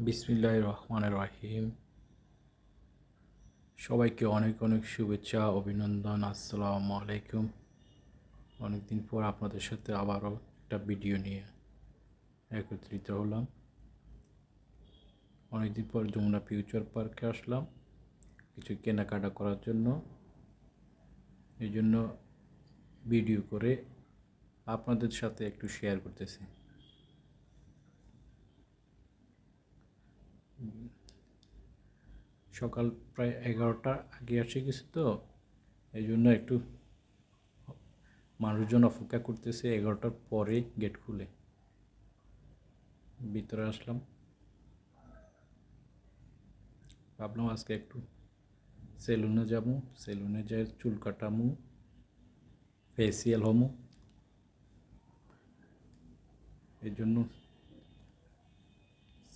বিসমিল্লাহির রহমানির রহিম। সবাইকে অনেক অনেক শুভেচ্ছা, অভিনন্দন। আসসালামু আলাইকুম। অনেকদিন পর আপনাদের সাথে আবারও একটা ভিডিও নিয়ে একত্রিত হলাম। অনেকদিন পর যমুনা ফিউচার পার্কে আসলাম কিছু কেনাকাটা করার জন্য। এই জন্য ভিডিও করে আপনাদের সাথে একটু শেয়ার করতেছি। সকাল প্রায় 11টার আগে এসে গেছে, তো এই জন্য একটু মানুষজন অপেক্ষা করতেছে। 11টার পরে গেট খুলে ভিতরে আসলাম। ভাবলাম আজকে একটু সেলুনে যাবো, সেলুনে যাই চুল কাটামু, ফেসিয়াল হমু। এই জন্য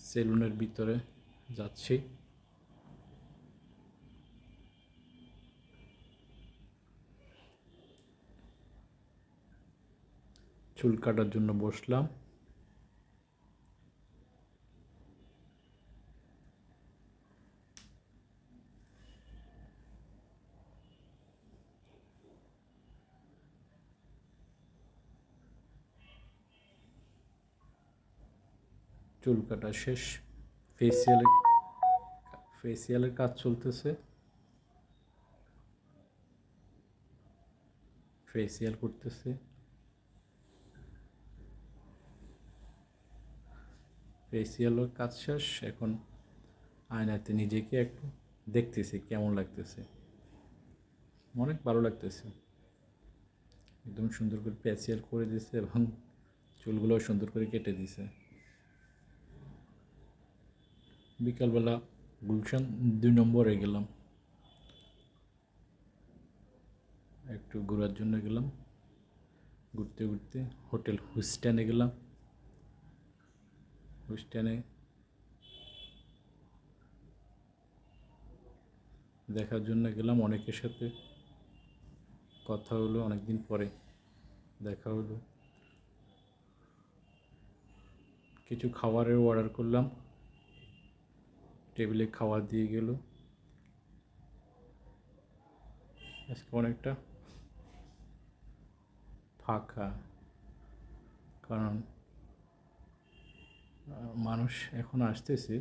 সেলুনের ভিতরে যাচ্ছি। চুল কাটার জন্য বসলাম। চুল কাটা শেষ। ফেসিয়ালের ফেসিয়ালের কাজ চলতেছে। ফেসিয়াল করতেছে। ফেসিয়ালের কাজ শেষ। এখন আয়নাতে নিজেকে একটু দেখতেছি কেমন লাগতেছে। অনেক ভালো লাগতেছে। একদম সুন্দর করে ফেসিয়াল করে দিয়েছে এবং চুলগুলো সুন্দর করে কেটে দিয়েছে। বিকালবেলা গুলশান 2 নম্বরে গেলাম, একটু ঘোরার জন্য গেলাম। ঘুরতে ঘুরতে হোটেল হুইস্টানে গেলাম। হুইস্টানে দেখার জন্য গেলাম। অনেকের সাথে কথা হলো, অনেকদিন পরে দেখা হলো। কিছু খাবারের অর্ডার করলাম, টেবিলে খাবার দিয়ে গেল। আজকে অনেকটা ফাঁকা, কারণ মানুষ এখন আসতেছে।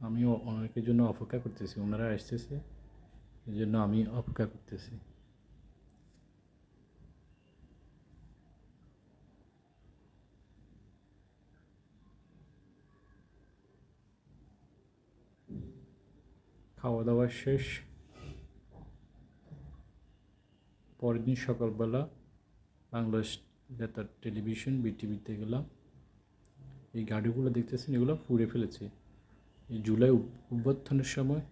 আমিও অনেকের জন্য অপেক্ষা করতেছি, ওনারা আসতেছে, এই জন্য আমি অপেক্ষা করতেছি। খাওয়া দাওয়া শেষ। পরের দিন সকালবেলা বাংলাদেশ বেতার টেলিভিশন বিটিভিতে গেলাম। এই গাড়িগুলো দেখতেছেন, এগুলো পুড়ে ফেলেছে। এই জুলাই অভ্যুত্থানের সময়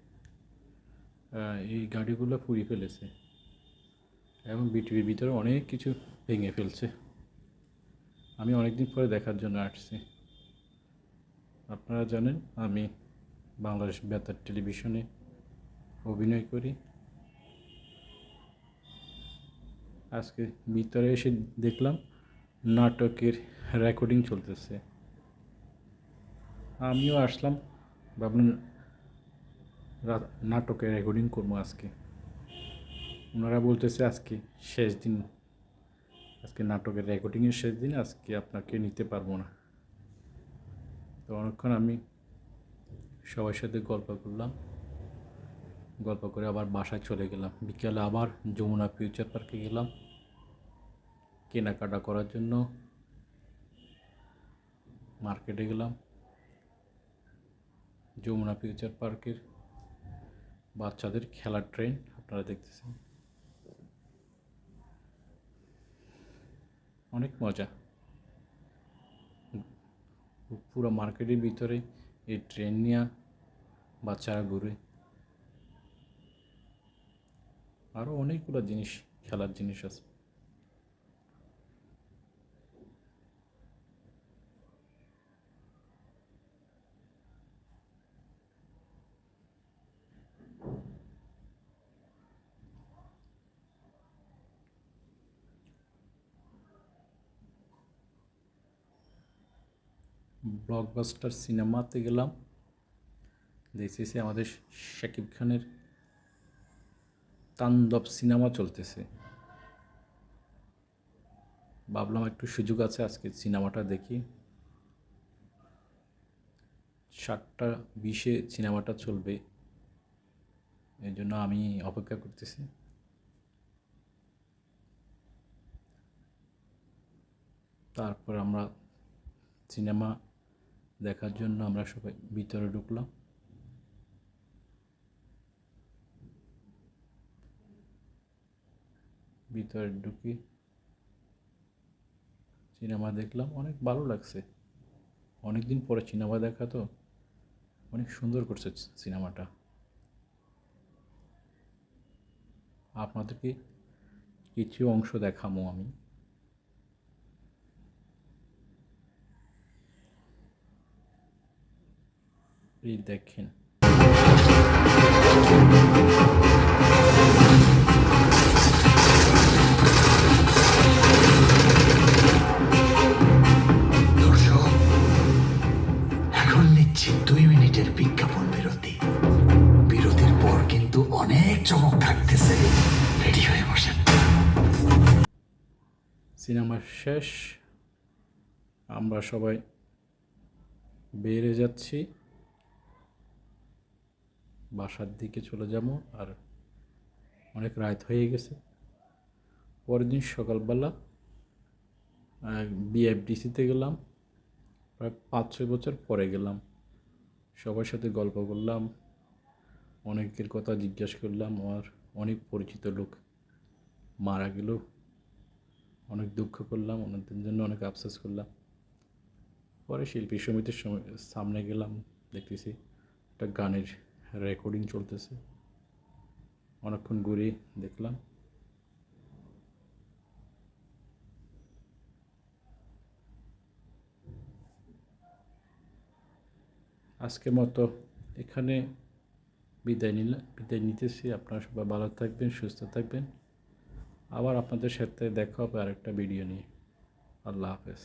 এই গাড়িগুলো পুড়িয়ে ফেলেছে এবং বিটিভির ভিতরে অনেক কিছু ভেঙে ফেলছে। আমি অনেকদিন পরে দেখার জন্য আসছি। আপনারা জানেন আমি বাংলাদেশ বেতার টেলিভিশনে অভিনয় করি। আজকে ভিতরে এসে দেখলাম নাটকের রেকর্ডিং চলতেছে। আমিও আসলাম, ভাবলাম নাটকের রেকর্ডিং করবো আজকে। ওনারা বলতেছে আজকে শেষ দিন, আজকে নাটকের রেকর্ডিংয়ের শেষ দিন, আজকে আপনাকে নিতে পারবো না। তো অনেকক্ষণ আমি সবার সাথে গল্প করলাম, গল্প করে আবার বাসায় চলে গেলাম। বিকেলে আবার যমুনা ফিউচার পার্কে গেলাম কেনাকাটা করার জন্য। মার্কেটে গেলাম। যমুনা ফিউচার পার্কের বাচ্চাদের খেলার ট্রেন আপনারা দেখতেছেন, অনেক মজা। পুরো মার্কেটের ভিতরে এই ট্রেন নিয়ে বাচ্চারা ঘুরে। আরও অনেকগুলো জিনিস, খেলার জিনিস আছে। ব্লকবাস্টার সিনেমাতে গেলাম, দেখতেছি আমাদের শাকিব খানের তাণ্ডব সিনেমা চলতেছে। ভাবলাম একটু সুযোগ আছে, আজকে সিনেমাটা দেখি। 7:20 সিনেমাটা চলবে, এই জন্য আমি অপেক্ষা করতেছি। তারপর আমরা সিনেমা দেখার জন্য আমরা সবাই ভিতরে ঢুকলাম। ভিতরে ঢুকি সিনেমা দেখলাম, অনেক ভালো লাগছে। অনেকদিন পরে সিনেমা দেখা তো, অনেক সুন্দর করছে সিনেমাটা। আপনাদেরকে কিছু অংশ দেখামো আমি। এই দেখেন, দর্শক, এখন নিচ্ছি 2 মিনিটের বিজ্ঞাপন বিরতি। বিরতির পর কিন্তু অনেক চমক থাকতেছে, রেডি হয়ে বসেন। সিনেমা শেষ, আমরা সবাই বেরিয়ে যাচ্ছি, বাসার দিকে চলে যাবো। আর অনেক রাত হয়ে গেছে। পরের দিন সকালবেলা বিএফডিসিতে গেলাম, প্রায় 5-6 বছর পরে গেলাম। সবার সাথে গল্প করলাম, অনেকের কথা জিজ্ঞাসা করলাম। আমার অনেক পরিচিত লোক মারা গেল, অনেক দুঃখ করলাম, ওনাদের জন্য অনেক আফসোস করলাম। পরে শিল্পী সমিতির সামনে গেলাম, দেখতেছি একটা গানের রেকর্ডিং চলতেছে। অনেকক্ষণ ঘুরে দেখলাম। আজকের মতো এখানে বিদায় নিতেছি। আপনারা সবাই ভালো থাকবেন, সুস্থ থাকবেন। আবার আপনাদের সাথে দেখা হবে আরেকটা ভিডিও নিয়ে। আল্লাহ হাফেজ।